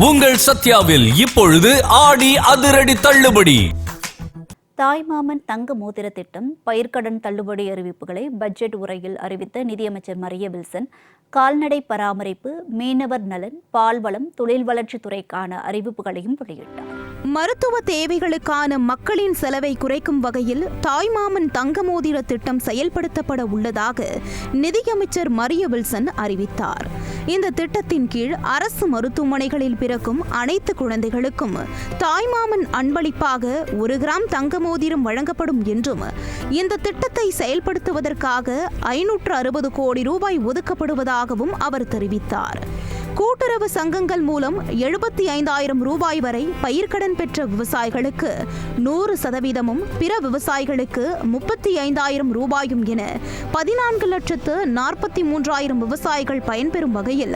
உங்கள் சத்யாவில் இப்பொழுது ஆடி அதிரடி தள்ளுபடி. தாய்மாமன் தங்க மோதிர திட்டம், பயிர்க்கடன் தள்ளுபடி அறிவிப்புகளை பட்ஜெட் உரையில் அறிவித்த நிதியமைச்சர் மரிய வில்சன், கால்நடை பராமரிப்பு, மீனவர் நலன், பால்வளம், தொழில் வளர்ச்சித்துறைக்கான அறிவிப்புகளையும் வெளியிட்டார். மருத்துவ தேவைகளுக்கான மக்களின் செலவை குறைக்கும் வகையில் தாய்மாமன் தங்க மோதிர திட்டம் செயல்படுத்தப்பட உள்ளதாக நிதியமைச்சர் மரிய வில்சன் அறிவித்தார். இந்த திட்டத்தின் கீழ் அரசு மருத்துவமனைகளில் பிறக்கும் அனைத்து குழந்தைகளுக்கும் தாய்மாமன் அன்பளிப்பாக 1 கிராம் தங்க மோதிரம் வழங்கப்படும் என்றும், இந்த திட்டத்தை செயல்படுத்துவதற்காக 560 கோடி ரூபாய் ஒதுக்கப்படுவதாகவும் அவர் தெரிவித்தார். கூட்டுறவு சங்கங்கள் மூலம் 75,000 ரூபாய் வரை பயிர்க்கடன் பெற்ற விவசாயிகளுக்கு 100%, பிற விவசாயிகளுக்கு 35,000 ரூபாயும் என 14,43,000 விவசாயிகள் பயன்பெறும் வகையில்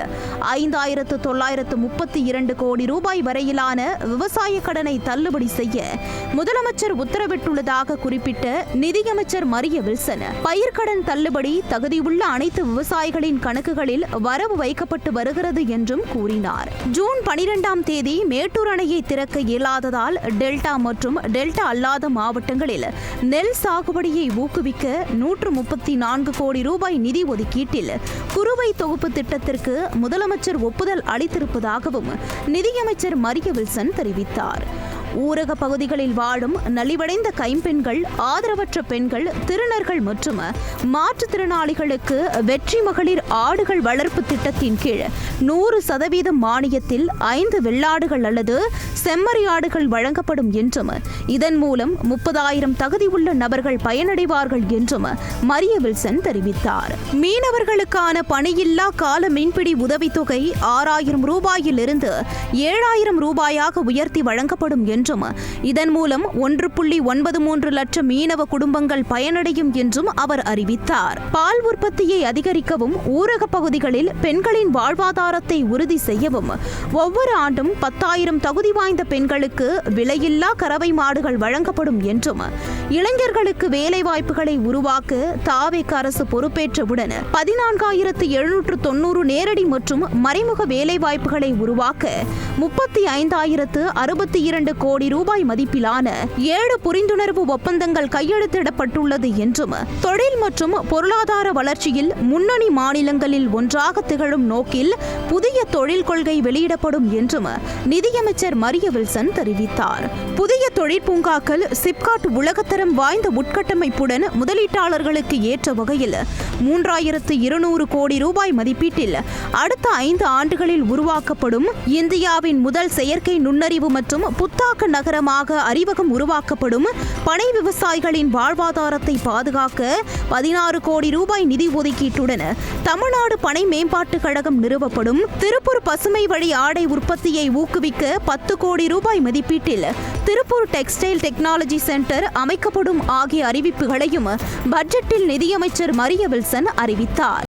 5,932 கோடி ரூபாய் வரையிலான விவசாய கடனை தள்ளுபடி செய்ய முதலமைச்சர் உத்தரவிட்டுள்ளதாக குறிப்பிட்ட நிதியமைச்சர் மரிய வில்சன், பயிர்க்கடன் தள்ளுபடி தகுதியுள்ள அனைத்து விவசாயிகளின் கணக்குகளில் வரவு வைக்கப்பட்டு வருகிறது என்றும் கூறினார். ஜூன் 12ஆம் தேதி மேட்டூர் அணையை திறக்க இயலாததால் டெல்டா மற்றும் டெல்டா அல்லாத மாவட்டங்களில் நெல் சாகுபடியை ஊக்குவிக்க 134 கோடி ரூபாய் நிதி ஒதுக்கீட்டில் குறுவை தொகுப்பு திட்டத்திற்கு முதலமைச்சர் ஒப்புதல் அளித்திருப்பதாகவும் நிதியமைச்சர் மரிய வில்சன் தெரிவித்தார். ஊரக பகுதிகளில் வாழும் நலிவடைந்த கைம்பெண்கள், ஆதரவற்ற பெண்கள், திருநர்கள் மற்றும் மாற்றுத்திறனாளிகளுக்கு வெற்றி மகளிர் ஆடுகள் வளர்ப்பு திட்டத்தின் கீழ் 100% மானியத்தில் 5 வெள்ளாடுகள் அல்லது செம்மறி ஆடுகள் வழங்கப்படும் என்றும், இதன் மூலம் 30,000 தகுதியுள்ள நபர்கள் பயனடைவார்கள் என்றும் மரிய வில்சன் தெரிவித்தார். மீனவர்களுக்கான பணியில்லா கால மீன்பிடி உதவித்தொகை 6,000 ரூபாயிலிருந்து 7,000 ரூபாயாக உயர்த்தி வழங்கப்படும் என்றும், இதன் மூலம் 1.93 லட்சம் மீனவ குடும்பங்கள் பயனடையும் என்றும் அவர் அறிவித்தார். பால் உற்பத்தியை அதிகரிக்கவும், ஊரக பகுதிகளில் பெண்களின் வாழ்வாதாரத்தை உறுதி செய்யவும் ஒவ்வொரு ஆண்டும் 10,000 தகுதி வாய்ந்த பெண்களுக்கு விலையில்லா கறவை மாடுகள் வழங்கப்படும் என்றும், இளைஞர்களுக்கு வேலைவாய்ப்புகளை உருவாக்க தாவேக அரசு பொறுப்பேற்றவுடன் 14,790 நேரடி மற்றும் மறைமுக வேலைவாய்ப்புகளை உருவாக்க 35,062 கோடி ரூபாய் மதிப்பிலான 7 புரிந்துணர்வு ஒப்பந்தங்கள் கையெழுத்திடப்பட்டுள்ளது என்றும், தொழில் மற்றும் பொருளாதார வளர்ச்சியில் முன்னணி மாநிலங்களில் ஒன்றாக திகழும் நோக்கில் புதிய தொழில் கொள்கை வெளியிடப்படும் என்றும் நிதியமைச்சர் மரிய வில்சன் தெரிவித்தார். புதிய தொழிற்பூங்காக்கள் சிப்காட் உலகத்தரம் வாய்ந்த உட்கட்டமைப்புடன் முதலீட்டாளர்களுக்கு ஏற்ற வகையில் 3,200 கோடி ரூபாய் மதிப்பீட்டில் அடுத்த 5 ஆண்டுகளில் உருவாக்கப்படும். இந்தியாவின் முதல் செயற்கை நுண்ணறிவு மற்றும் புத்தாக்க நகரமாக அறிவகம் உருவாக்கப்படும். பனை விவசாயிகளின் வாழ்வாதாரத்தை பாதுகாக்க 16 கோடி ரூபாய் நிதி ஒதுக்கீட்டுடன் தமிழ்நாடு பனை மேம்பாட்டுக் கழகம் நிறுவப்படும். திருப்பூர் பசுமை வழி ஆடை உற்பத்தியை ஊக்குவிக்க 10 கோடி ரூபாய் மதிப்பீட்டில் திருப்பூர் டெக்ஸ்டைல் டெக்னாலஜி சென்டர் அமைக்கப்படும் ஆகிய அறிவிப்புகளையும் பட்ஜெட்டில் நிதியமைச்சர் மரிய வில்சன் அறிவித்தார்.